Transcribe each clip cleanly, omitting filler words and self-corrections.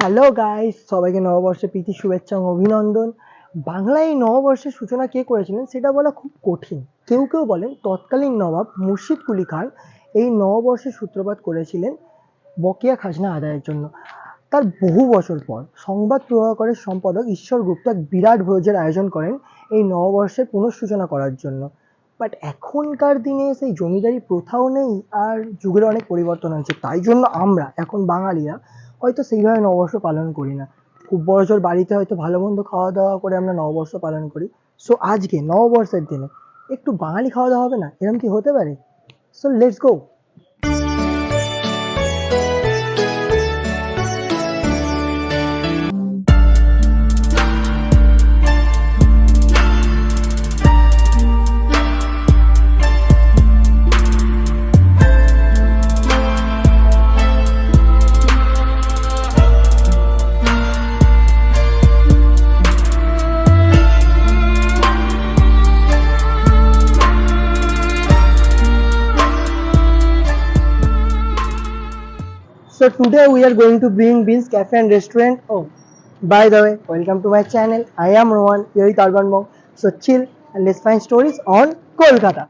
Hello guys, সবাইকে নববর্ষের প্রীতি শুভেচ্ছা ও অভিনন্দন। বাংলায় এই নববর্ষের সূচনা কে করেছিলেন সেটা বলা খুব কঠিন। কেউ কেউ বলেন তৎকালীন নবাব মুর্শিদ কুলি খান এই নববর্ষের সূত্রপাত করেছিলেন বকেয়া খাজনা আদায়ের জন্য। তার বহু বছর পর সংবাদ প্রভাকরের সম্পাদক ঈশ্বর গুপ্ত এক বিরাট ভোজের আয়োজন করেন এই নববর্ষের পুনঃসূচনা করার জন্য। বাট এখনকার দিনে সেই জমিদারি প্রথাও নেই, আর যুগের অনেক পরিবর্তন হয়েছে, তাই জন্য আমরা এখন বাঙালিরা হয়তো সেইভাবে নববর্ষ পালন করি না। খুব বড়জোর বাড়িতে হয়তো ভালো মন্দ খাওয়া দাওয়া করে আমরা নববর্ষ পালন করি। সো আজকে নববর্ষের দিনে একটু বাঙালি খাওয়া দাওয়া হবে না? এরকম কি হতে পারে? So let's go. So today we are going to bring Beans Cafe and Restaurant. Oh, by the way, welcome to my channel. I am Rohan, here with Urban Monk. So chill and let's find stories on Kolkata.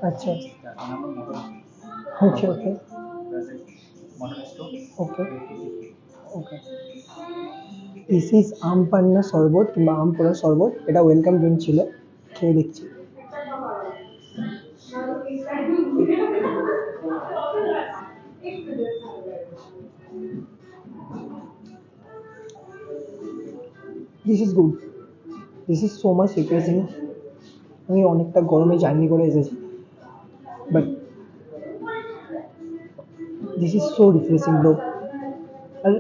अच्छा, okay okay okay okay. This is aam panna sharbat কিংবা আম পোড়া শরবত। এটা welcome drink ছিল, খেয়ে দেখছি। This is good, this is so much refreshing. আমি অনেকটা গরমে জার্নি করে এসেছি, but this is so refreshing bro. আর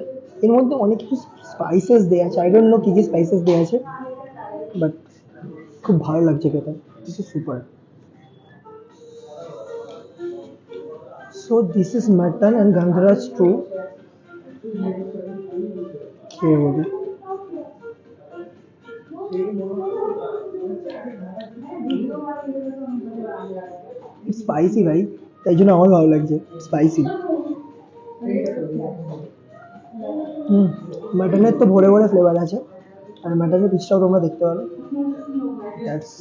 এর মধ্যে অনেক কিছু স্পাইসেস দেওয়া আছে, আই ডোন্ট নো কী কী স্পাইসেস দেওয়া আছে, বাট খুব ভালো লাগছে খেতে। This is super. So this is mutton and gandharaj stew. খেয়ে বলি। স্পাইসি ভাই, তাই জন্য আমার ভালো লাগছে, স্পাইসি। মাটনের তো ভরে ভরে ফ্লেভার আছে, আর মাটনের পিসটাও তোমরা দেখতে পারো। দ্যাটস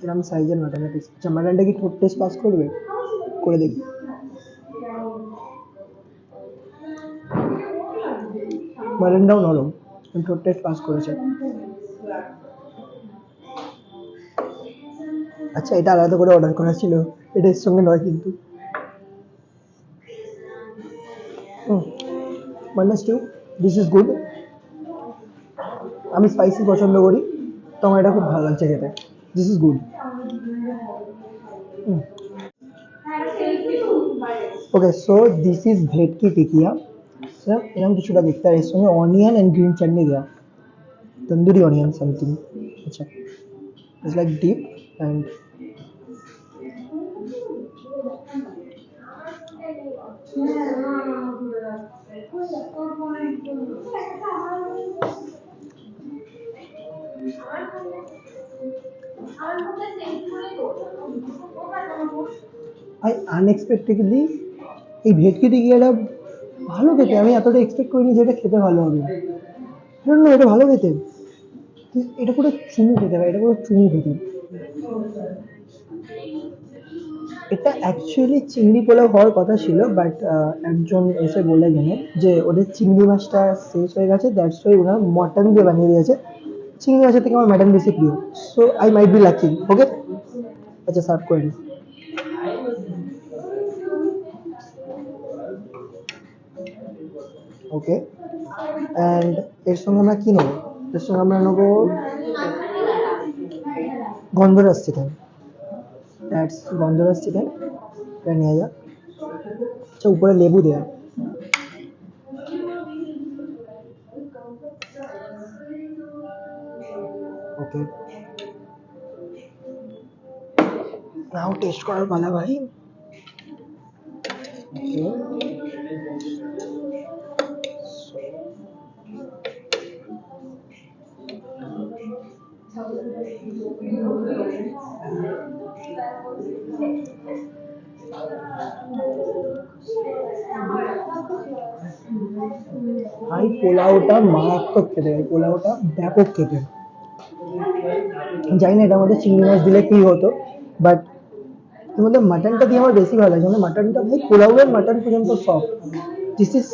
এরকম সাইজের মাটনের পিস। আচ্ছা, মাটনটা কি ঠোঁট টেস্ট পাস করবে? করে দেখি। মাটনটাও নরম, ঠোঁট টেস্ট পাস করেছে। আচ্ছা, এটা আলাদা করে অর্ডার করা ছিল, এটা এর সঙ্গে নয় কিন্তু। Mutton stew, this is good. আমি স্পাইসি পছন্দ করি, তো আমার এটা খুব ভালো লাগছে খেতে। This is good. Okay, so this is ভেটকি টিকিয়া। স্যার এরকম কিছুটা দেখতে, আর এর সঙ্গে অনিয়ন অ্যান্ড গ্রিন চাটনি দেওয়া, তন্দুরি অনিয়ন সামথিং। আচ্ছা, it's like deep and I unexpectedly এই ভেটকি টিকিয়াটা ভালো খেতে। আমি এতটা এক্সপেক্ট করিনি যে এটা খেতে ভালো হবে। না এটা ভালো খেতে, এটা পুরো চুমু খেতে হবে, এটা পুরো চুমু খেতে। এটা অ্যাকচুয়ালি চিংড়ি পোলাও হওয়ার কথা ছিল, বাট একজন এসে বলে গেলেন যে ওদের চিংড়ি মাছটা শেষ হয়ে গেছে, দ্যাটস ওয়াই ওরা মটন দিয়ে বানিয়ে দিয়েছে। চিংড়ি মাছের থেকে আমার মাটন বেশি প্রিয়, so I might be lucky. Okay, আচ্ছা সার্ভ করে নিই। ওকে, অ্যান্ড এর সঙ্গে আমরা কী নেবো? এর সঙ্গে আমরা নেবো গন্ধরাজ চিকেন। দ্যাটস গন্ধরাজ চিকেন, এটা নিয়ে যা। আচ্ছা উপরে লেবু দেয়া। ওকে, নাও টেস্ট করার পালা ভাই। ওকে, ভাই পোলাওটা মারাত্মক খেতে, ভাই পোলাওটা ব্যাপক খেতে। জানি না এটার মধ্যে চিংড়ি মাছ দিলে কি হতো, বাট এর মধ্যে মাটনটা দিয়ে আমার বেশি ভালো লাগে, মানে মাটনটা ভাই পোলাওয়ের মাটন পর্যন্ত soft. This is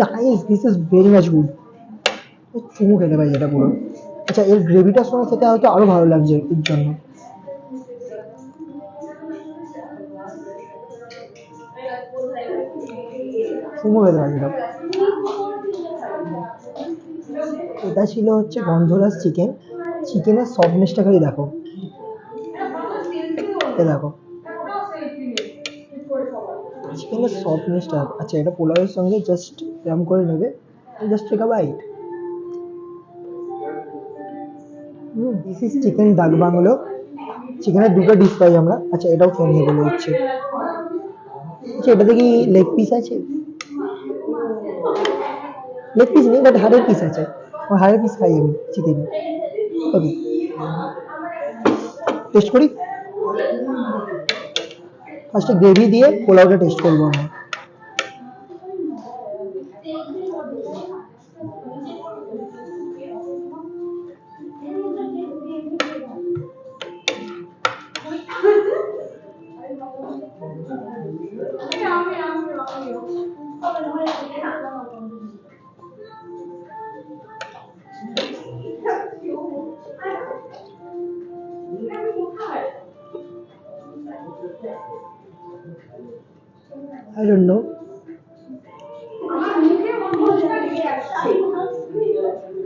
nice, this is very much good. চুমু খেতে পাই এটা পুরো। আচ্ছা এর গ্রেভিটার সঙ্গে খেতে হয়তো আরো ভালো লাগছে এর জন্য। চুমু খেতে পাই এটা। এটা ছিল হচ্ছে গন্ধরাজ চিকেন। চিকেনের সফটনেসটা খালি দেখো, এ দেখো চিকেনের সফটনেসটা। আচ্ছা এটা পোলাওয়ের সঙ্গে জাস্ট এরম করে নেবে, just take a bite. This is chicken dak bungalow. চিকেনের দুটো ডিশ পাই আমরা। আচ্ছা এটাও খেয়ে নিয়ে বলে দিচ্ছি। আচ্ছা এটাতে কি লেগ পিস আছে? লেগ পিস নেই, বাট হাড়ের পিস আছে। আমার হাড়ের পিস খাই আমি চিকেনে। ওকে, টেস্ট করি। ফার্স্টে গ্রেভি দিয়ে পোলাওটা টেস্ট করবো আমরা। আই ডোন্ট নো,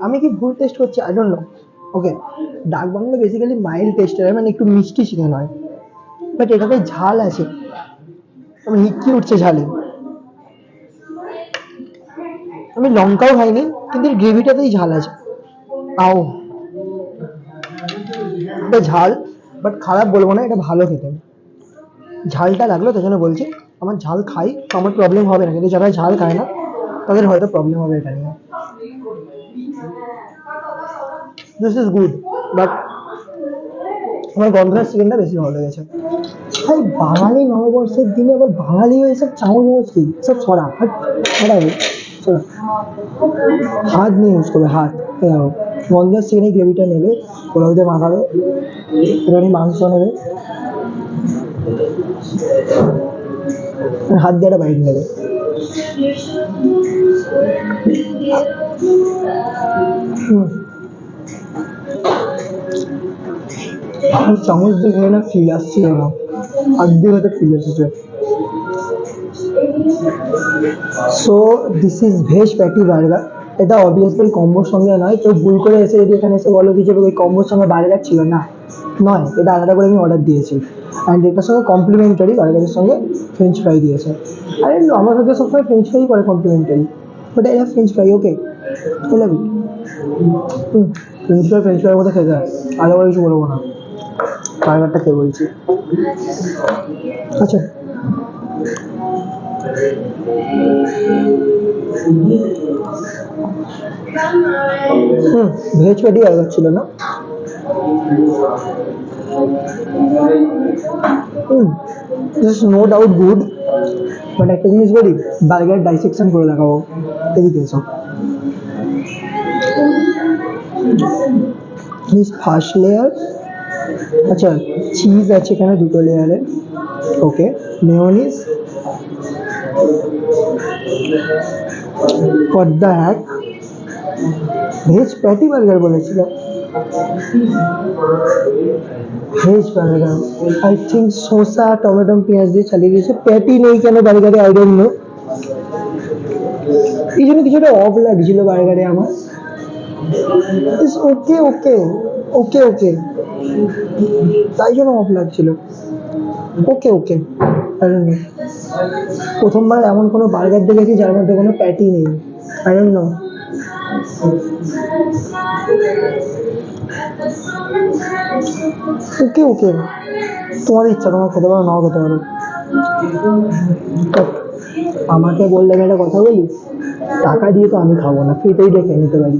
আমি কি ভুল টেস্ট করছি, আই ডোন্ট নো। ওকে, ডাক বাংলো বেসিক্যালি মাইল্ড টেস্টের হয়, মানে একটু মিষ্টি চিকেন হয়, বাট এটাতে ঝাল আছে। আমার হিক্কি উঠছে ঝালে। আমি লঙ্কাও খাইনি, কিন্তু গ্রেভিটাতেই ঝাল আছে। আও, এটা ঝাল, বাট খারাপ বলবো না, এটা ভালো খেতে। ঝালটা লাগলো তাই জন্য বলছি। আমার ঝাল খাই তো আমার প্রবলেম হবে না, কিন্তু যারা ঝাল খায় না তাদের হয়তো প্রবলেম হবে এটা নিয়ে। দিস ইজ গুড, বাট আমার গন্ধরাজ চিকেনটা বেশি ভালো লেগেছে। ভাই বাঙালি নববর্ষের দিনে আবার বাঙালি হয়ে সব চাউল কি সব ছড়া হাট, ছড়া ছড়া। হাত নিয়ে ইউজ করবে, হাত। এই দেখো, গন্ধরাজ চিকেনের গ্রেভিটা নেবে, পোলাও দিয়ে মাখাবে, এখানে মাংস নেবে, হাত দিয়ে একটা বাইট নেবে। হুম, চামচ দিয়ে খেয়ে না ফিল আসছিল না, হাত দিয়ে হয়তো ফিল এসেছে। So this is veg patty burger. এটা অবভিয়াসলি কম্বোর সঙ্গে নয়, কেউ ভুল করে এসে যদি এখানে এসে বলো কি যে ওই কম্বোর সঙ্গে বার্গার ছিল, না নয়, এটা আলাদা করে আমি অর্ডার দিয়েছি। অ্যান্ড এটার সঙ্গে কমপ্লিমেন্টারি বার্গারের সঙ্গে ফ্রেঞ্চ ফ্রাই দিয়েছে। আরে আমার কাছে সবসময় ফ্রেঞ্চ ফ্রাই করে complimentary, but I have French fry. Okay, I love it. French fry French ফ্রাইয়ের মধ্যে খেতে হয়, আলাদা করে কিছু বলবো না। বার্গারটা খেয়ে বলছি। আচ্ছা ভেজ প্যাটি বার্গার ছিল না। This no doubt good, but একটা জিনিস বলি, বার্গার ডাইসেকশন করে দেখাবো, এদিকে এসো। ফার্স্ট লেয়ার, আচ্ছা চিজ আছে এখানে দুটো লেয়ারে, okay. Mayonnaise, for the hack veg patty burger বলেছিল, ভেজ বার্গার আই থিঙ্ক শসা টমেটো পেঁয়াজ দিয়ে চালিয়ে দিয়েছে, প্যাটি নেই কেন বার্গারে আই ডোন্ট নো, এই জন্য কিছুটা অফ লাগছিল বার্গারে আমার। ওকে ওকে ওকে ওকে, তাই জন্য অফ লাগছিল, ওকে ওকে। প্রথমবার এমন কোনো বার্গার দেখেছি যার মধ্যে কোনো প্যাটি নেই, আই ডোন্ট নো। ওকে ওকে, তোমার ইচ্ছা, তোমার খেতে পারো নাও খেতে পারো। আমাকে বললে আমি একটা কথা বলি, টাকা দিয়ে তো আমি খাবো না, ফ্রিতেই দেখে নিতে পারি।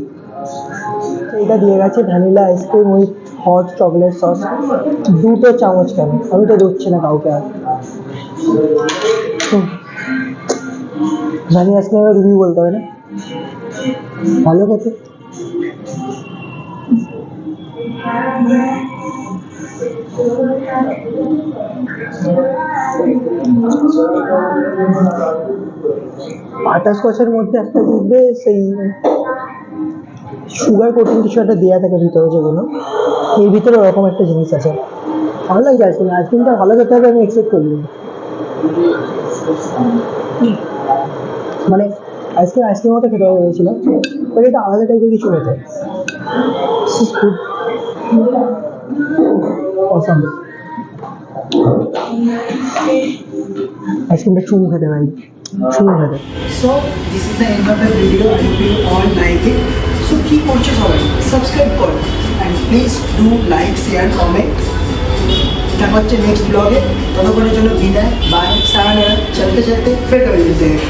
এটা দিয়ে গেছে vanilla ice cream with hot chocolate sauce, 2 চামচ কেন, আমি তো দিচ্ছি না কাউকে আর। ভ্যানিলা আইসক্রিমের রিভিউ বলতে হবে না, ভালো খেতে। বাটারস্কচের মধ্যে একটা দেখবে সেই সুগার কোটিং কিছু একটা দেওয়া থাকে ভিতরে, যেগুলো এর ভিতরে ওরকম একটা জিনিস আছে, ভালো লাগছে আইসক্রিম। আইসক্রিমটা ভালো খেতে হবে আমি এক্সপেক্ট করি, মানে আইসক্রিম আইসক্রিম মতো খেতে হবে ভেবেছিলাম, বাট এটা আলাদা টাইপের কিছু খেতে, খুব অসাম। আইসক্রিমটা চুমু খেতে পারি, চুমু খেতে। So this is the end of the video. I hope you all like it. So কি করছো সবাই, সাবস্ক্রাইব করো and please do like, share, comment. দেখা হচ্ছে নেক্সট ব্লগে, ততক্ষণের জন্য বিদায়, বাই, সায়নারা, চলতে চলতে ফের কবে মিলতে हैं।